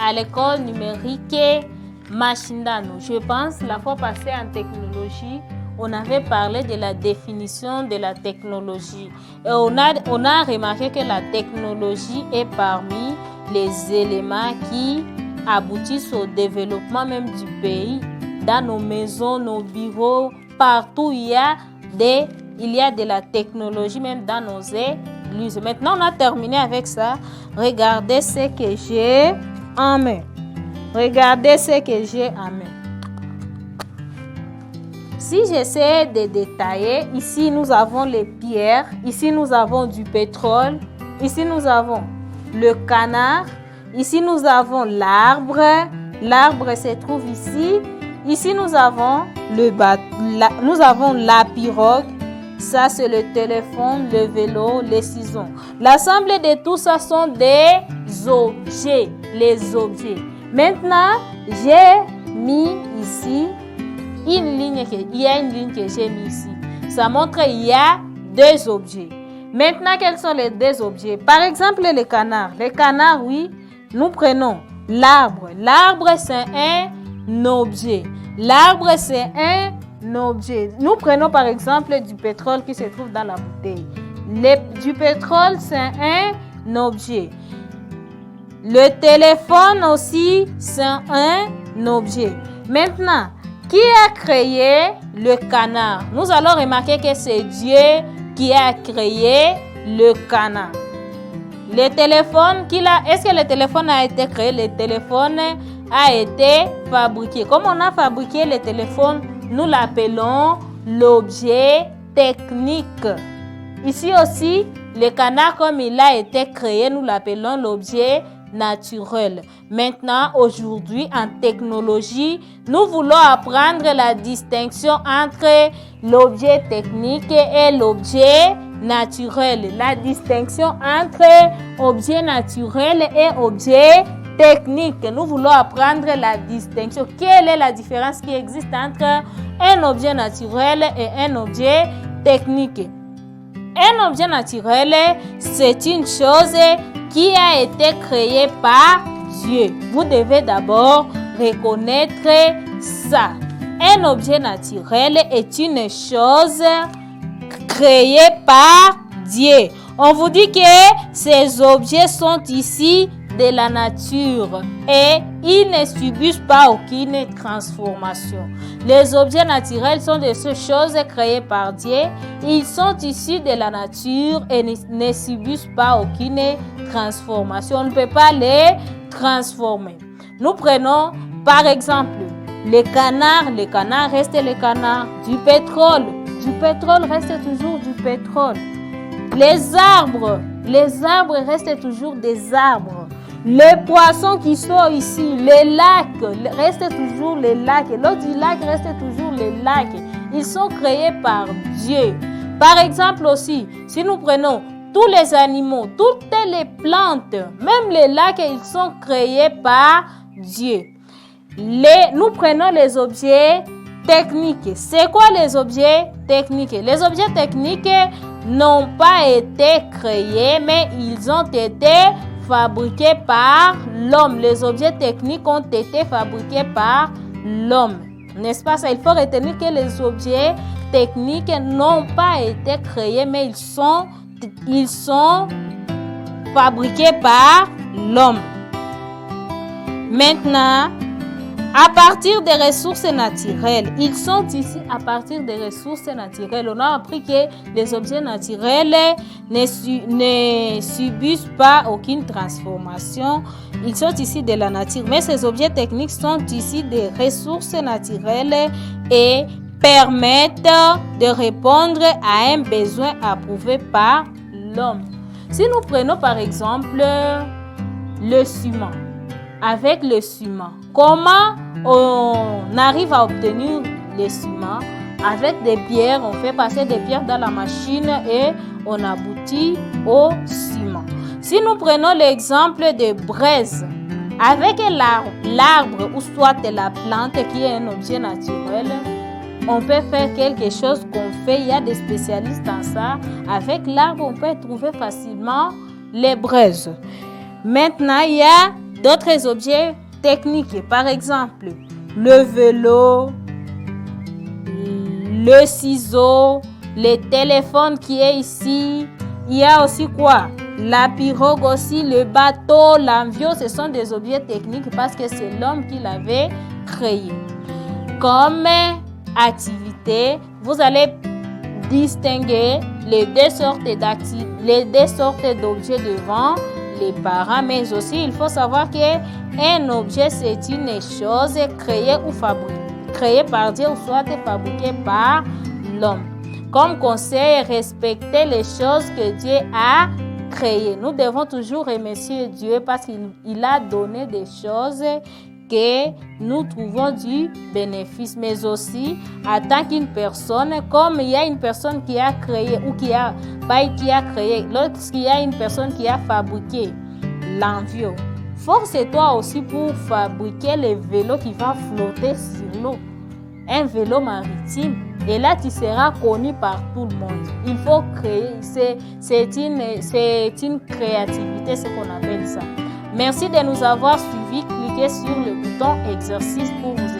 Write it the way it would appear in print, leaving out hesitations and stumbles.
à l'école numérique Mashindano. Je pense la fois passée en technologie, on avait parlé de la définition de la technologie. Et on a remarqué que la technologie est parmi les éléments qui aboutissent au développement même du pays. Dans nos maisons, nos bureaux, partout il y a de la technologie, même dans nos églises. Maintenant, on a terminé avec ça. Regardez ce que j'ai en main. Regardez ce que j'ai en main. Si j'essaie de détailler, ici nous avons les pierres, ici nous avons du pétrole, ici nous avons le canard, ici nous avons l'arbre, l'arbre se trouve ici, ici nous avons nous avons la pirogue, ça c'est le téléphone, le vélo, les ciseaux. L'ensemble de tout ça sont des objets, les objets. Maintenant, j'ai mis ici il y a une ligne que j'ai mise ici. Ça montre qu'il y a deux objets. Maintenant, quels sont les deux objets? Par exemple, les canards. Les canards, oui, nous prenons l'arbre. L'arbre, c'est un objet. L'arbre, c'est un objet. Nous prenons par exemple du pétrole qui se trouve dans la bouteille. Du pétrole, c'est un objet. Le téléphone aussi, c'est un objet. Maintenant, qui a créé le canard? Nous allons remarquer que c'est Dieu qui a créé le canard. Le téléphone, est-ce que le téléphone a été créé? Le téléphone a été fabriqué. Comme on a fabriqué le téléphone, nous l'appelons l'objet technique. Ici aussi, le canard, comme il a été créé, nous l'appelons l'objet naturel. Maintenant, aujourd'hui, en technologie, nous voulons apprendre la distinction entre l'objet technique et l'objet naturel. La distinction entre objet naturel et objet technique. Nous voulons apprendre la distinction. Quelle est la différence qui existe entre un objet naturel et un objet technique? Un objet naturel, c'est une chose qui a été créé par Dieu. Vous devez d'abord reconnaître ça. Un objet naturel est une chose créée par Dieu. On vous dit que ces objets sont ici de la nature et ils ne subissent pas aucune transformation. Les objets naturels sont des choses créées par Dieu. Ils sont issus de la nature et ne subissent pas aucune transformation. On ne peut pas les transformer. Nous prenons par exemple le canard. Le canard reste le canard. Du pétrole reste toujours du pétrole. Les arbres restent toujours des arbres. Les poissons qui sont ici, les lacs, restent toujours les lacs. L'eau du lac reste toujours les lacs. Ils sont créés par Dieu. Par exemple aussi, si nous prenons tous les animaux, toutes les plantes, même les lacs, ils sont créés par Dieu. Nous prenons les objets techniques. C'est quoi les objets techniques? Les objets techniques n'ont pas été créés, mais ils ont été fabriqués par l'homme. Les objets techniques ont été fabriqués par l'homme. N'est-ce pas ça? Il faut retenir que les objets techniques n'ont pas été créés, mais ils sont fabriqués par l'homme. Maintenant, à partir des ressources naturelles, ils sont ici à partir des ressources naturelles. On a appris que les objets naturels ne subissent pas aucune transformation. Ils sont ici de la nature. Mais ces objets techniques sont ici des ressources naturelles et permettent de répondre à un besoin approuvé par l'homme. Si nous prenons par exemple le ciment. Avec le ciment, comment on arrive à obtenir le ciment? Avec des pierres, on fait passer des pierres dans la machine et on aboutit au ciment. Si nous prenons l'exemple de braise, avec l'arbre ou soit la plante qui est un objet naturel, on peut faire quelque chose qu'on fait. Il y a des spécialistes en ça. Avec l'arbre, on peut trouver facilement les braises. Maintenant, il y a D'autres objets techniques, par exemple, le vélo, le ciseau, le téléphone qui est ici. Il y a aussi quoi? La pirogue aussi, le bateau, l'avion, ce sont des objets techniques parce que c'est l'homme qui l'avait créé. Comme activité, vous allez distinguer les deux sortes d'objets devant les parents, mais aussi il faut savoir qu'un objet c'est une chose créée ou créée par Dieu ou soit fabriquée par l'homme. Comme conseil, respecter les choses que Dieu a créées. Nous devons toujours remercier Dieu parce qu'il a donné des choses que nous trouvons du bénéfice, mais aussi en tant qu'une personne, comme il y a une personne qui a créé ou qui a créé, lorsqu'il y a une personne qui a fabriqué l'avion, force-toi aussi pour fabriquer le vélo qui va flotter sur l'eau, un vélo maritime, et là tu seras connu par tout le monde. Il faut créer, c'est une créativité, ce qu'on appelle ça. Merci de nous avoir suivis. Cliquez sur le bouton exercice pour vous aider.